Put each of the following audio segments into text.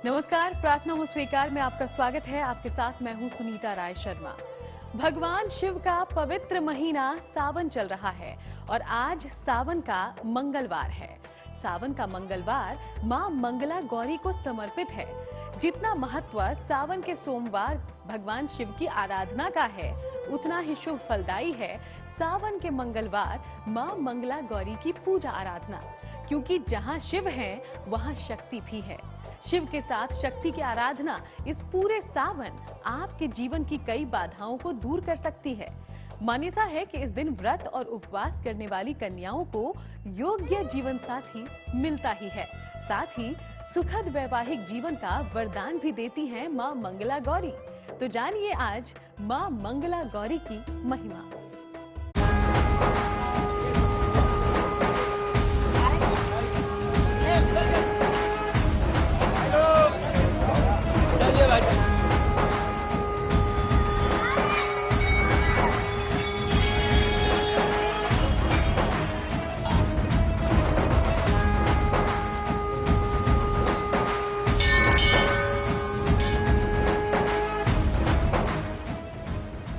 नमस्कार, प्रार्थना हो स्वीकार में आपका स्वागत है। आपके साथ मैं हूं सुनीता राय शर्मा। भगवान शिव का पवित्र महीना सावन चल रहा है और आज सावन का मंगलवार है। सावन का मंगलवार मां मंगला गौरी को समर्पित है। जितना महत्व सावन के सोमवार भगवान शिव की आराधना का है, उतना ही शुभ फलदायी है सावन के मंगलवार मां मंगला गौरी की पूजा आराधना, क्योंकि जहां शिव है वहां शक्ति भी है। शिव के साथ शक्ति की आराधना इस पूरे सावन आपके जीवन की कई बाधाओं को दूर कर सकती है। मान्यता है कि इस दिन व्रत और उपवास करने वाली कन्याओं को योग्य जीवन साथी मिलता ही है। साथ ही सुखद वैवाहिक जीवन का वरदान भी देती हैं मां मंगला गौरी। तो जानिए आज मां मंगला गौरी की महिमा।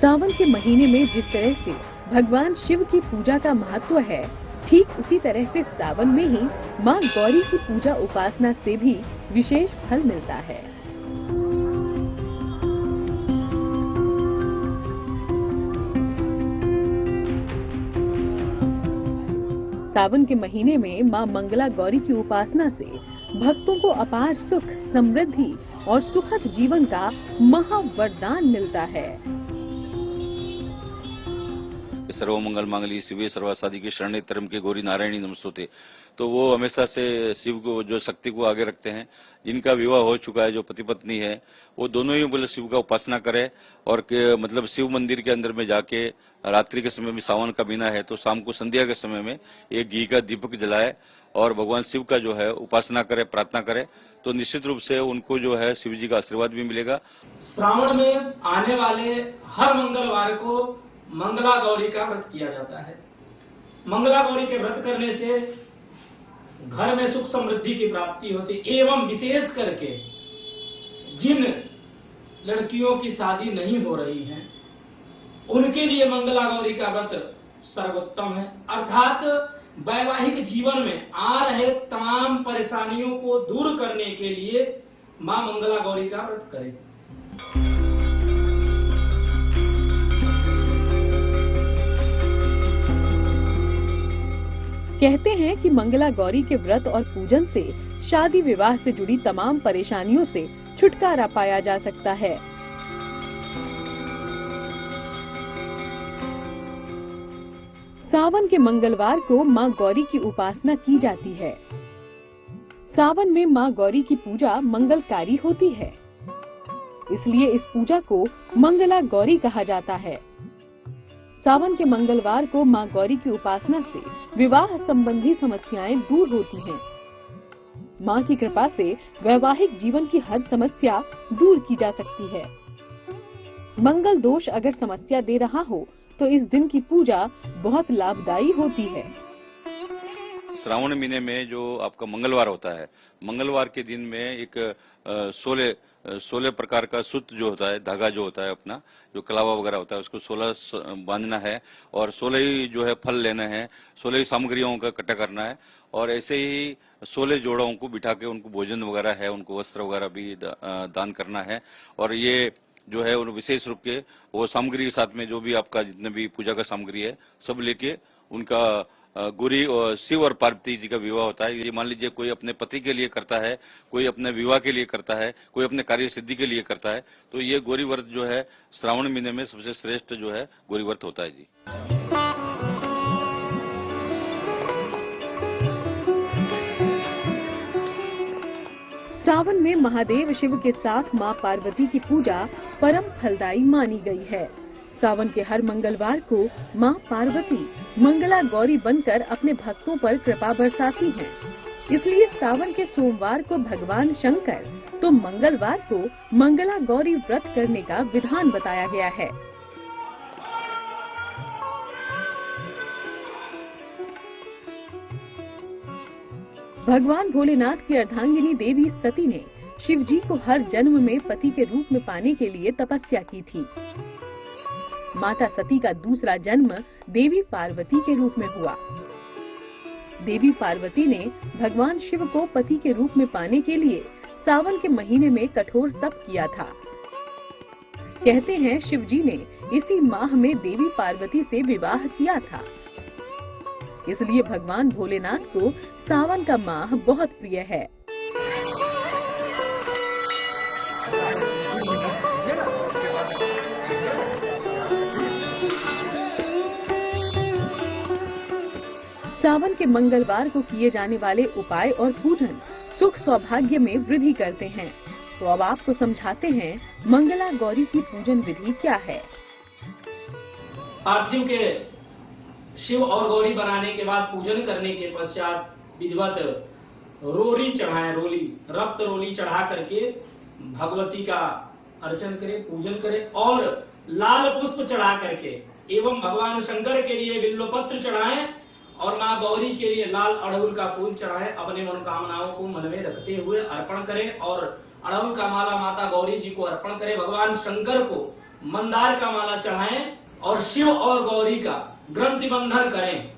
सावन के महीने में जिस तरह से भगवान शिव की पूजा का महत्व है, ठीक उसी तरह से सावन में ही मां गौरी की पूजा उपासना से भी विशेष फल मिलता है। सावन के महीने में मां मंगला गौरी की उपासना से भक्तों को अपार सुख, समृद्धि और सुखद जीवन का महावरदान मिलता है। सर्वमंगल मांगल्ये शिवे सर्वासाधिके शरण्ये त्र्यंबके गौरी नारायणी नमस्तुते। तो वो हमेशा से शिव को, जो शक्ति को आगे रखते हैं। जिनका विवाह हो चुका है, जो पति पत्नी है, वो दोनों ही बोले शिव का उपासना करे और मतलब शिव मंदिर के अंदर में जाके रात्रि के समय में, सावन का महीना है तो शाम को संध्या के समय में एक घी का दीपक जलाए और भगवान शिव का जो है उपासना करे, प्रार्थना करे, तो निश्चित रूप से उनको जो है शिव जी का आशीर्वाद भी मिलेगा। श्रावण में आने वाले हर मंगलवार को मंगला गौरी का व्रत किया जाता है। मंगला गौरी के व्रत करने से घर में सुख समृद्धि की प्राप्ति होती एवं विशेष करके जिन लड़कियों की शादी नहीं हो रही है, उनके लिए मंगला गौरी का व्रत सर्वोत्तम है। अर्थात वैवाहिक जीवन में आ रहे तमाम परेशानियों को दूर करने के लिए मां मंगला गौरी का व्रत करें। कहते हैं कि मंगला गौरी के व्रत और पूजन से शादी विवाह से जुड़ी तमाम परेशानियों से छुटकारा पाया जा सकता है। सावन के मंगलवार को मां गौरी की उपासना की जाती है। सावन में मां गौरी की पूजा मंगलकारी होती है, इसलिए इस पूजा को मंगला गौरी कहा जाता है। सावन के मंगलवार को मां गौरी की उपासना से विवाह संबंधी समस्याएं दूर होती हैं। मां की कृपा से वैवाहिक जीवन की हर समस्या दूर की जा सकती है। मंगल दोष अगर समस्या दे रहा हो तो इस दिन की पूजा बहुत लाभदायी होती है। श्रावण महीने में जो आपका मंगलवार होता है, मंगलवार के दिन में एक 16 प्रकार का सूत्र जो होता है, धागा जो होता है अपना, जो कलावा वगैरह होता है, उसको 16 बांधना है और 16 ही जो है फल लेना है, 16 ही सामग्रियों का इकट्ठा करना है और ऐसे ही 16 जोड़ों को बिठा के उनको भोजन वगैरह है, उनको वस्त्र वगैरह भी दान करना है। और ये जो है विशेष रूप के वो सामग्री के साथ में जो भी आपका जितने भी पूजा का सामग्री है सब लेके उनका गौरी और शिव और पार्वती जी का विवाह होता है। ये मान लीजिए कोई अपने पति के लिए करता है, कोई अपने विवाह के लिए करता है, कोई अपने कार्य सिद्धि के लिए करता है, तो ये गौरी व्रत जो है श्रावण महीने में सबसे श्रेष्ठ जो है गौरी व्रत होता है जी। सावन में महादेव शिव के साथ मां पार्वती की पूजा परम फलदायी मानी गई है। सावन के हर मंगलवार को मां पार्वती मंगला गौरी बनकर अपने भक्तों पर कृपा बरसाती हैं। इसलिए सावन के सोमवार को भगवान शंकर तो मंगलवार को मंगला गौरी व्रत करने का विधान बताया गया है। भगवान भोलेनाथ की अर्धांगिनी देवी सती ने शिव जी को हर जन्म में पति के रूप में पाने के लिए तपस्या की थी। माता सती का दूसरा जन्म देवी पार्वती के रूप में हुआ। देवी पार्वती ने भगवान शिव को पति के रूप में पाने के लिए सावन के महीने में कठोर तप किया था। कहते हैं शिव जी ने इसी माह में देवी पार्वती से विवाह किया था। इसलिए भगवान भोलेनाथ को सावन का माह बहुत प्रिय है। सावन के मंगलवार को किए जाने वाले उपाय और पूजन सुख सौभाग्य में वृद्धि करते हैं। तो अब आपको समझाते हैं मंगला गौरी की पूजन विधि क्या है। पार्थिव के शिव और गौरी बनाने के बाद पूजन करने के पश्चात विधिवत रोली चढ़ाएं, रोली रक्त रोली चढ़ा करके भगवती का अर्चन करें, पूजन करें और लाल पुष्प चढ़ा करके एवं भगवान शंकर के लिए बिल्वपत्र चढ़ाएं और माँ गौरी के लिए लाल अड़हुल का फूल चढ़ाएं। अपने मनोकामनाओं को मन में रखते हुए अर्पण करें और अड़हुल का माला माता गौरी जी को अर्पण करें। भगवान शंकर को मंदार का माला चढ़ाएं और शिव और गौरी का ग्रंथि बंधन करें।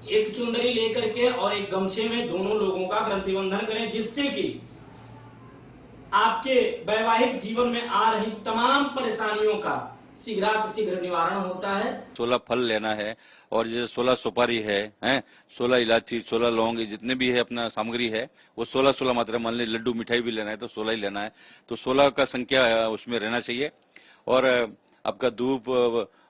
एक चुंदरी लेकर के और एक गमछे में दोनों लोगों का ग्रंथि बंधन करें, जिससे कि आपके वैवाहिक जीवन में आ रही तमाम परेशानियों का शीघ्र निवारण होता है। 16 फल लेना है और जैसे 16 सुपारी है, 16 इलायची, 16 लौंग, जितने भी है अपना सामग्री है वो 16 मात्रा। मान ली लड्डू मिठाई भी लेना है तो 16 ही लेना है। तो 16 का संख्या उसमें रहना चाहिए। और आपका धूप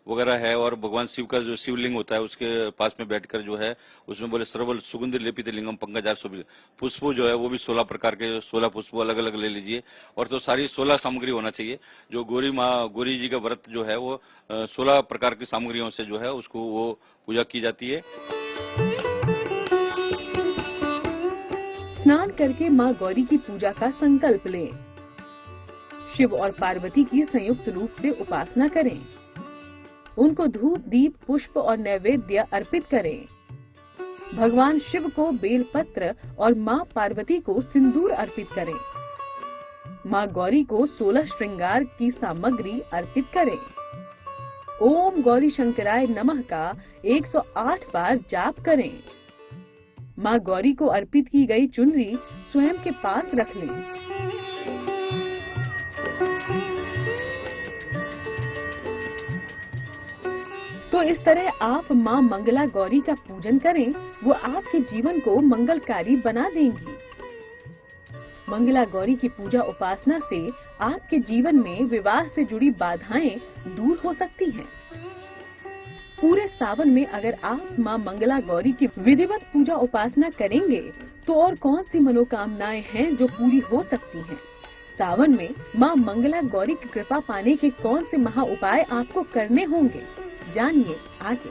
वगैरह है और भगवान शिव का जो शिवलिंग होता है उसके पास में बैठकर जो है उसमें बोले सर्वल सुगंधि लेपित लिंगम पंकजार पुष्प जो है वो भी 16 प्रकार के 16 पुष्प अलग अलग ले लीजिए। और तो सारी 16 सामग्री होना चाहिए। जो गौरी जी का व्रत जो है वो 16 प्रकार की सामग्रियों से जो है उसको वो पूजा की जाती है। स्नान करके माँ गौरी की पूजा का संकल्प लें। शिव और पार्वती की संयुक्त रूप से उपासना करें। उनको धूप, दीप, पुष्प और नैवेद्य अर्पित करें। भगवान शिव को बेलपत्र और माँ पार्वती को सिंदूर अर्पित करें। माँ गौरी को 16 श्रृंगार की सामग्री अर्पित करें। ओम गौरी शंकराय नमः का 108 बार जाप करें। माँ गौरी को अर्पित की गई चुनरी स्वयं के पास रख लें। तो इस तरह आप माँ मंगला गौरी का पूजन करें, वो आपके जीवन को मंगलकारी बना देंगी। मंगला गौरी की पूजा उपासना से आपके जीवन में विवाह से जुड़ी बाधाएं दूर हो सकती हैं। पूरे सावन में अगर आप माँ मंगला गौरी की विधिवत पूजा उपासना करेंगे तो और कौन सी मनोकामनाएं हैं जो पूरी हो सकती हैं। सावन में माँ मंगला गौरी की कृपा पाने के कौन से महा उपाय आपको करने होंगे, जानिए आगे।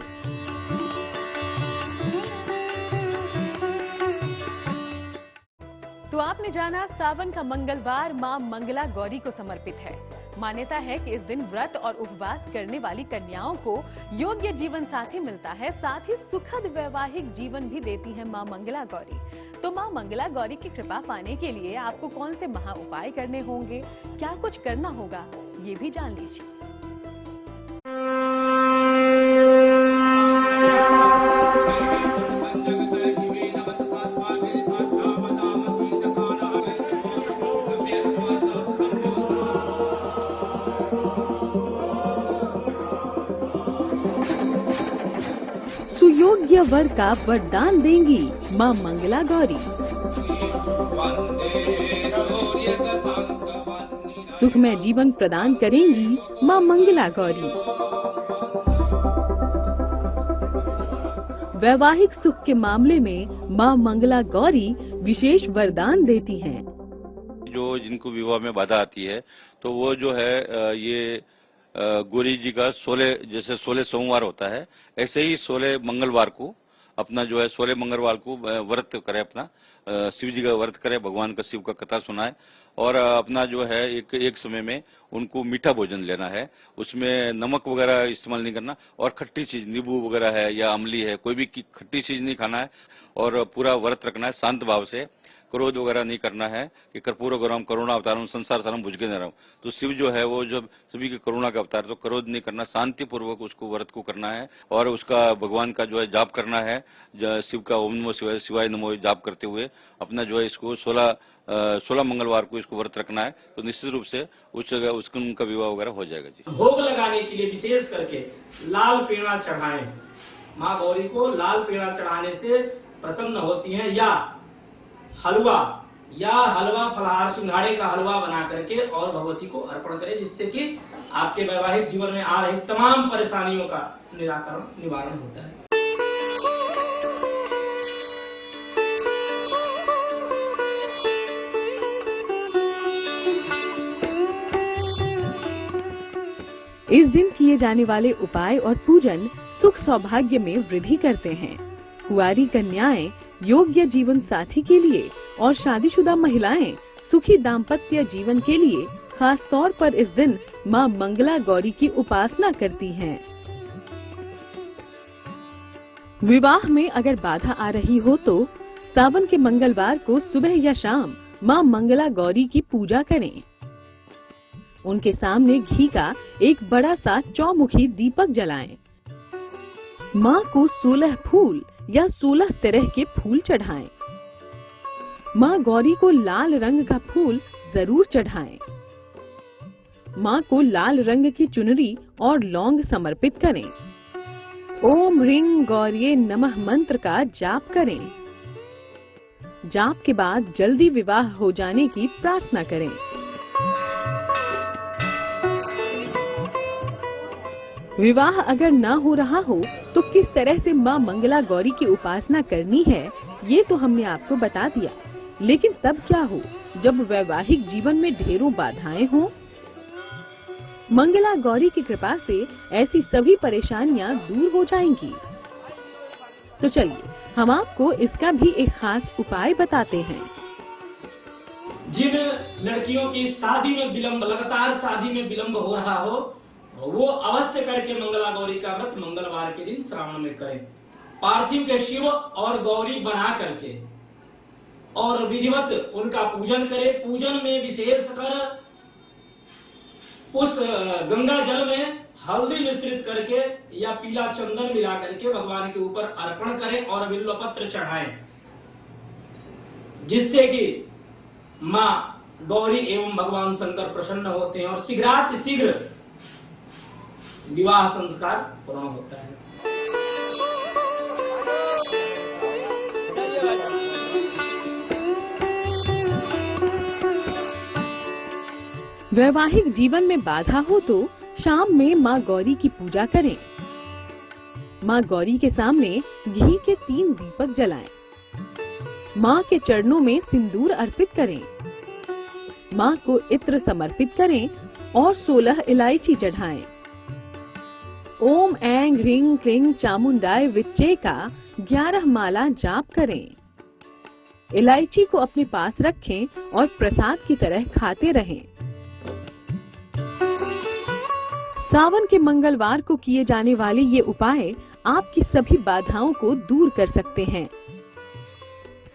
तो आपने जाना सावन का मंगलवार मां मंगला गौरी को समर्पित है। मान्यता है कि इस दिन व्रत और उपवास करने वाली कन्याओं को योग्य जीवन साथी मिलता है, साथ ही सुखद वैवाहिक जीवन भी देती है मां मंगला गौरी। तो मां मंगला गौरी की कृपा पाने के लिए आपको कौन से महा उपाय करने होंगे, क्या कुछ करना होगा, ये भी जान लीजिए। सुयोग्य वर का वरदान देंगी मां मंगला गौरी। सुखमय जीवन प्रदान करेंगी मां मंगला गौरी। वैवाहिक सुख के मामले में मां मंगला गौरी विशेष वरदान देती हैं। जो जिनको विवाह में बाधा आती है तो वो जो है ये गौरी जी का 16 जैसे 16 सोमवार होता है, ऐसे ही 16 मंगलवार को अपना जो है 16 मंगलवार को व्रत करे, अपना शिव जी का व्रत करे, भगवान का शिव का कथा सुनाए और अपना जो है एक समय में उनको मीठा भोजन लेना है। उसमें नमक वगैरह इस्तेमाल नहीं करना और खट्टी चीज नींबू वगैरह है या अमली है, कोई भी खट्टी चीज नहीं खाना है और पूरा व्रत रखना है शांत भाव से। क्रोध वगैरह नहीं करना है कि कर्पूर गौरम करुणा अवतारम संसार सारम भुजगे नरम। तो शिव जो है वो जब सभी की करुणा का अवतार, तो क्रोध नहीं करना, शांति पूर्वक उसको व्रत को करना है और उसका भगवान का जो है जाप करना है। शिव का ओम नमो शिवाय शिवाय नमो जाप करते हुए अपना जो है इसको 16 मंगलवार को इसको व्रत रखना है। तो निश्चित रूप से उनका विवाह वगैरह हो जाएगा जी। भोग लगाने के लिए विशेष करके लाल पेड़ा चढ़ाएं। माँ गौरी को लाल पेड़ा चढ़ाने से प्रसन्न होती हैं, या हलवा फलाहार सिंघाड़े का हलवा बना करके और भगवती को अर्पण करें, जिससे कि आपके वैवाहिक जीवन में आ रही तमाम परेशानियों का निवारण होता है। इस दिन किए जाने वाले उपाय और पूजन सुख सौभाग्य में वृद्धि करते हैं। कुंवारी कन्याएं योग्य जीवन साथी के लिए और शादीशुदा महिलाएं सुखी दाम्पत्य जीवन के लिए खास तौर पर इस दिन मां मंगला गौरी की उपासना करती हैं। विवाह में अगर बाधा आ रही हो तो सावन के मंगलवार को सुबह या शाम मां मंगला गौरी की पूजा करें। उनके सामने घी का एक बड़ा सा चौमुखी दीपक जलाएं। मां को 16 फूल या 16 तरह के फूल चढ़ाएं। मां गौरी को लाल रंग का फूल जरूर चढ़ाएं। मां को लाल रंग की चुनरी और लौंग समर्पित करें। ओम ह्रीं गौर्ये नमः मंत्र का जाप करें। जाप के बाद जल्दी विवाह हो जाने की प्रार्थना करें। विवाह अगर न हो रहा हो तो किस तरह से मां मंगला गौरी की उपासना करनी है, ये तो हमने आपको बता दिया। लेकिन तब क्या हो जब वैवाहिक जीवन में ढेरों बाधाएं हों? मंगला गौरी की कृपा से ऐसी सभी परेशानियां दूर हो जाएंगी। तो चलिए हम आपको इसका भी एक खास उपाय बताते हैं। जिन लड़कियों की शादी में विलंब, लगातार शादी में विलंब हो रहा हो, वो अवश्य करके मंगला गौरी का व्रत मंगलवार के दिन श्रावण में करें। पार्थिव के शिव और गौरी बना करके और विधिवत उनका पूजन करें। पूजन में विशेषकर उस गंगा जल में हल्दी मिश्रित करके या पीला चंदन मिला करके भगवान के ऊपर अर्पण करें और बिल्व पत्र चढ़ाएं, जिससे कि मां गौरी एवं भगवान शंकर प्रसन्न होते हैं और शीघ्रातिशीघ्र विवाह संस्कार पूर्ण होता है। वैवाहिक जीवन में बाधा हो तो शाम में मां गौरी की पूजा करें। मां गौरी के सामने घी के 3 दीपक जलाएं। मां के चरणों में सिंदूर अर्पित करें। मां को इत्र समर्पित करें और 16 इलायची चढ़ाएं। ओम ऐं ह्रीं क्लीं चामुंडाय विच्चे का 11 माला जाप करें। इलायची को अपने पास रखें और प्रसाद की तरह खाते रहें। सावन के मंगलवार को किए जाने वाले ये उपाय आपकी सभी बाधाओं को दूर कर सकते हैं।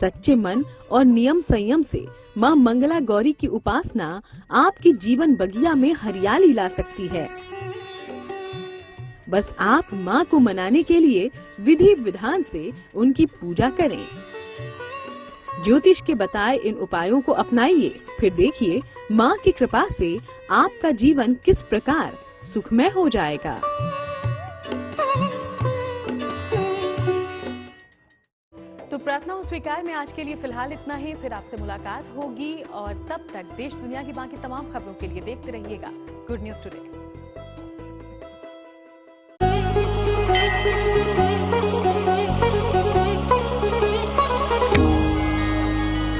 सच्चे मन और नियम संयम से मां मंगला गौरी की उपासना आपकी जीवन बगिया में हरियाली ला सकती है। बस आप मां को मनाने के लिए विधि विधान से उनकी पूजा करें। ज्योतिष के बताए इन उपायों को अपनाइए, फिर देखिए मां की कृपा से आपका जीवन किस प्रकार सुखमय हो जाएगा। तो प्रार्थनाओं स्वीकार में आज के लिए फिलहाल इतना ही। फिर आपसे मुलाकात होगी और तब तक देश दुनिया की बाकी तमाम खबरों के लिए देखते रहिएगा गुड न्यूज टुडे।